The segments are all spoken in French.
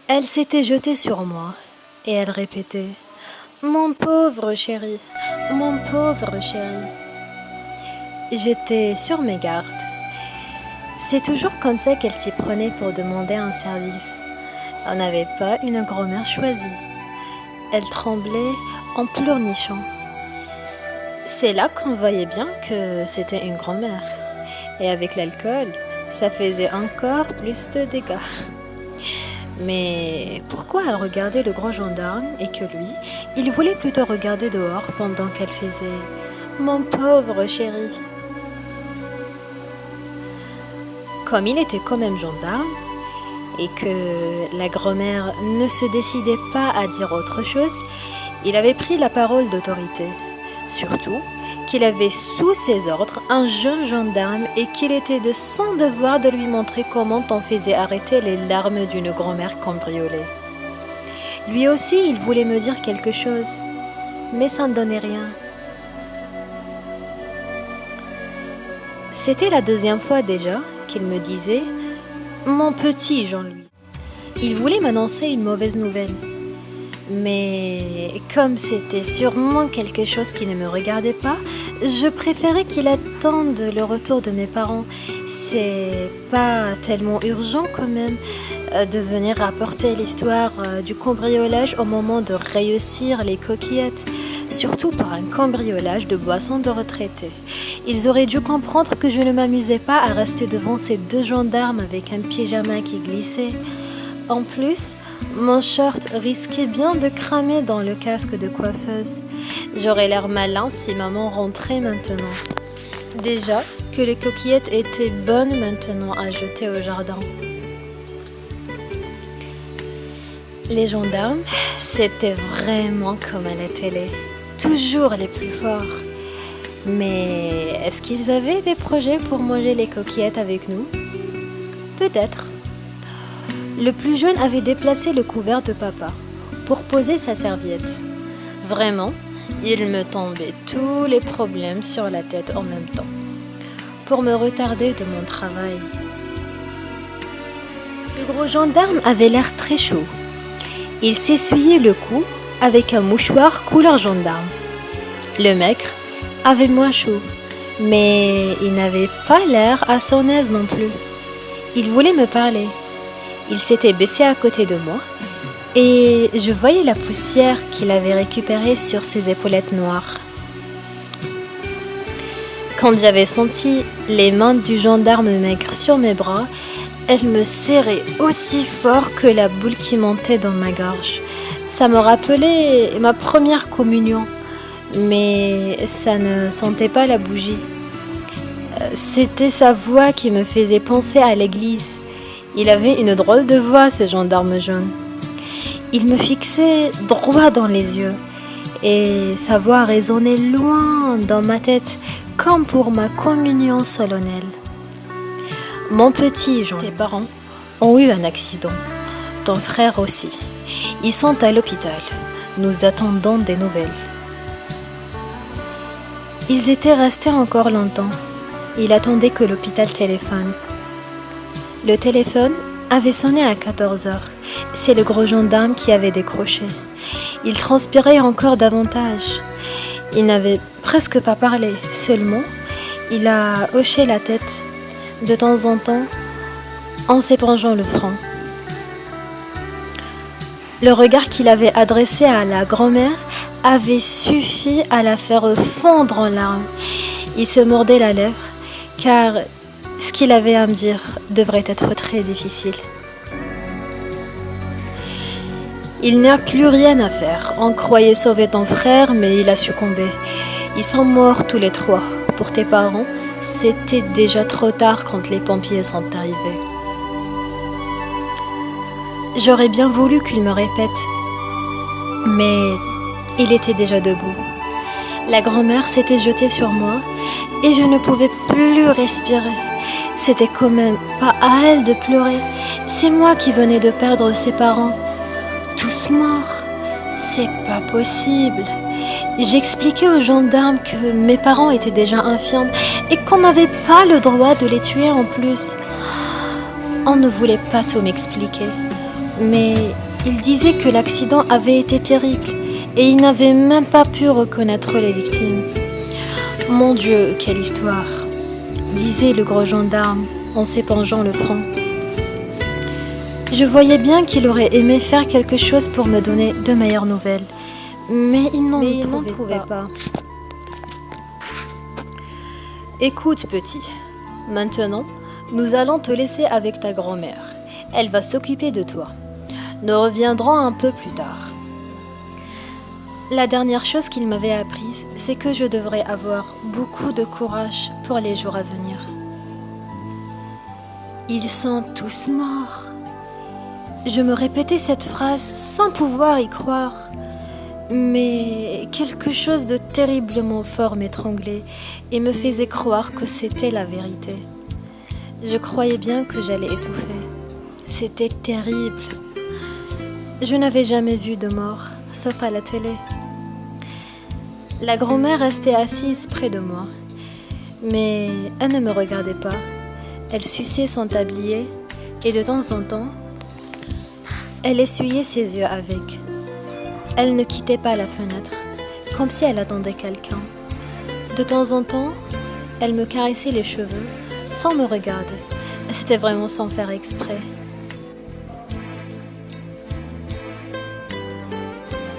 Elle s'était jetée sur moi et elle répétait: Mon pauvre chéri, mon pauvre chéri. J'étais sur mes gardes. C'est toujours comme ça qu'elle s'y prenait pour demander un service. On n'avait pas une grand-mère choisie. Elle tremblait en pleurnichant. C'est là qu'on voyait bien que c'était une grand-mère. Et avec l'alcool, ça faisait encore plus de dégâts. Mais pourquoi elle regardait le grand gendarme et que lui, il voulait plutôt regarder dehors pendant qu'elle faisait « Mon pauvre chéri ». Comme il était quand même gendarme et que la grand-mère ne se décidait pas à dire autre chose, il avait pris la parole d'autorité. Surtout qu'il avait sous ses ordres un jeune gendarme et qu'il était de son devoir de lui montrer comment on faisait arrêter les larmes d'une grand-mère cambriolée. Lui aussi, il voulait me dire quelque chose, mais ça ne donnait rien. C'était la deuxième fois déjà qu'il me disait « Mon petit Jean-Louis ». Il voulait m'annoncer une mauvaise nouvelle. Mais comme c'était sûrement quelque chose qui ne me regardait pas, je préférais qu'il attende le retour de mes parents. C'est pas tellement urgent quand même de venir rapporter l'histoire du cambriolage au moment de réussir les coquillettes, surtout par un cambriolage de boissons de retraités. Ils auraient dû comprendre que je ne m'amusais pas à rester devant ces deux gendarmes avec un pyjama qui glissait. En plus, mon short risquait bien de cramer dans le casque de coiffeuse. J'aurais l'air malin si maman rentrait maintenant. Déjà que les coquillettes étaient bonnes maintenant à jeter au jardin. Les gendarmes, c'était vraiment comme à la télé. Toujours les plus forts. Mais est-ce qu'ils avaient des projets pour manger les coquillettes avec nous? Peut-être. Le plus jeune avait déplacé le couvert de papa pour poser sa serviette. Vraiment, il me tombait tous les problèmes sur la tête en même temps, pour me retarder de mon travail. Le gros gendarme avait l'air très chaud. Il s'essuyait le cou avec un mouchoir couleur gendarme. Le maigre avait moins chaud, mais il n'avait pas l'air à son aise non plus. Il voulait me parler. Il s'était baissé à côté de moi et je voyais la poussière qu'il avait récupérée sur ses épaulettes noires. Quand j'avais senti les mains du gendarme maigre sur mes bras, elles me serraient aussi fort que la boule qui montait dans ma gorge. Ça me rappelait ma première communion, mais ça ne sentait pas la bougie. C'était sa voix qui me faisait penser à l'église. Il avait une drôle de voix, ce gendarme jaune. Il me fixait droit dans les yeux et sa voix résonnait loin dans ma tête comme pour ma communion solennelle. Mon petit Jean, tes parents ont eu un accident. Ton frère aussi. Ils sont à l'hôpital. Nous attendons des nouvelles. Ils étaient restés encore longtemps. Il attendait que l'hôpital téléphone. Le téléphone avait sonné à 14 heures. C'est le gros gendarme qui avait décroché. Il transpirait encore davantage. Il n'avait presque pas parlé, seulement il a hoché la tête de temps en temps en s'épongeant le front. Le regard qu'il avait adressé à la grand-mère avait suffi à la faire fondre en larmes. Il se mordait la lèvre car ce qu'il avait à me dire devrait être très difficile. Il n'y a plus rien à faire. On croyait sauver ton frère, mais il a succombé. Ils sont morts tous les trois. Pour tes parents, c'était déjà trop tard quand les pompiers sont arrivés. J'aurais bien voulu qu'il me répète, mais il était déjà debout. La grand-mère s'était jetée sur moi et je ne pouvais plus respirer. C'était quand même pas à elle de pleurer. C'est moi qui venais de perdre ses parents. Tous morts. C'est pas possible. J'expliquais aux gendarmes que mes parents étaient déjà infirmes et qu'on n'avait pas le droit de les tuer en plus. On ne voulait pas tout m'expliquer. Mais il disait que l'accident avait été terrible et il n'avait même pas pu reconnaître les victimes. Mon Dieu, quelle histoire, disait le gros gendarme en s'épongeant le front. Je voyais bien qu'il aurait aimé faire quelque chose pour me donner de meilleures nouvelles, mais il n'en trouvait pas. Écoute, petit, maintenant, nous allons te laisser avec ta grand-mère. Elle va s'occuper de toi. Nous reviendrons un peu plus tard. La dernière chose qu'il m'avait apprise, c'est que je devrais avoir beaucoup de courage pour les jours à venir. Ils sont tous morts. Je me répétais cette phrase sans pouvoir y croire. Mais quelque chose de terriblement fort m'étranglait et me faisait croire que c'était la vérité. Je croyais bien que j'allais étouffer. C'était terrible. Je n'avais jamais vu de mort, sauf à la télé. La grand-mère restait assise près de moi, mais elle ne me regardait pas. Elle suçait son tablier et de temps en temps, elle essuyait ses yeux avec. Elle ne quittait pas la fenêtre, comme si elle attendait quelqu'un. De temps en temps, elle me caressait les cheveux sans me regarder. C'était vraiment sans faire exprès.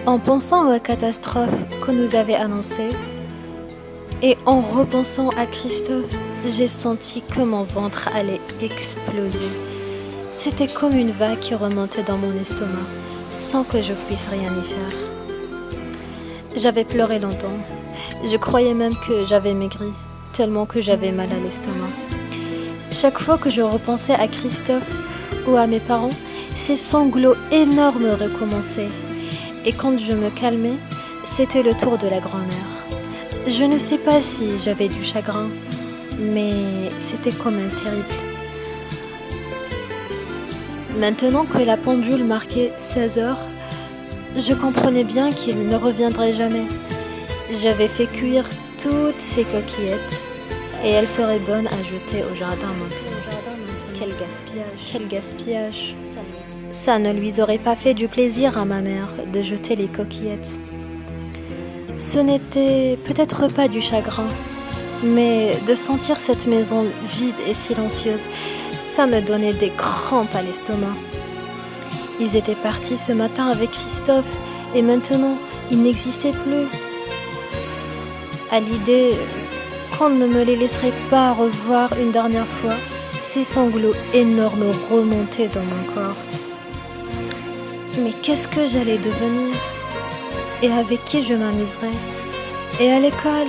En pensant à la catastrophe qu'on nous avait annoncée et en repensant à Christophe, j'ai senti que mon ventre allait exploser. C'était comme une vague qui remontait dans mon estomac, sans que je puisse rien y faire. J'avais pleuré longtemps. Je croyais même que j'avais maigri, tellement que j'avais mal à l'estomac. Chaque fois que je repensais à Christophe ou à mes parents, ces sanglots énormes recommençaient. Et quand je me calmais, c'était le tour de la grand-mère. Je ne sais pas si j'avais du chagrin, mais c'était quand même terrible. Maintenant que la pendule marquait 16 heures, je comprenais bien qu'il ne reviendrait jamais. J'avais fait cuire toutes ces coquillettes et elles seraient bonnes à jeter au jardin maintenant. Quel gaspillage, quel gaspillage. Ça ne lui aurait pas fait du plaisir à ma mère de jeter les coquillettes. Ce n'était peut-être pas du chagrin, mais de sentir cette maison vide et silencieuse, ça me donnait des crampes à l'estomac. Ils étaient partis ce matin avec Christophe et maintenant, ils n'existaient plus. À l'idée qu'on ne me les laisserait pas revoir une dernière fois, ces sanglots énormes remontaient dans mon corps. Mais qu'est-ce que j'allais devenir? Et avec qui je m'amuserais? Et à l'école?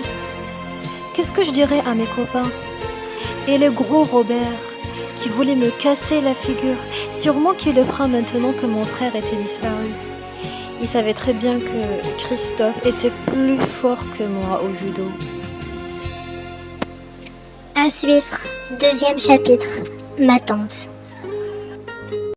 Qu'est-ce que je dirais à mes copains? Et le gros Robert, qui voulait me casser la figure, sûrement qu'il le fera maintenant que mon frère était disparu. Il savait très bien que Christophe était plus fort que moi au judo. À suivre, 2e chapitre, ma tante.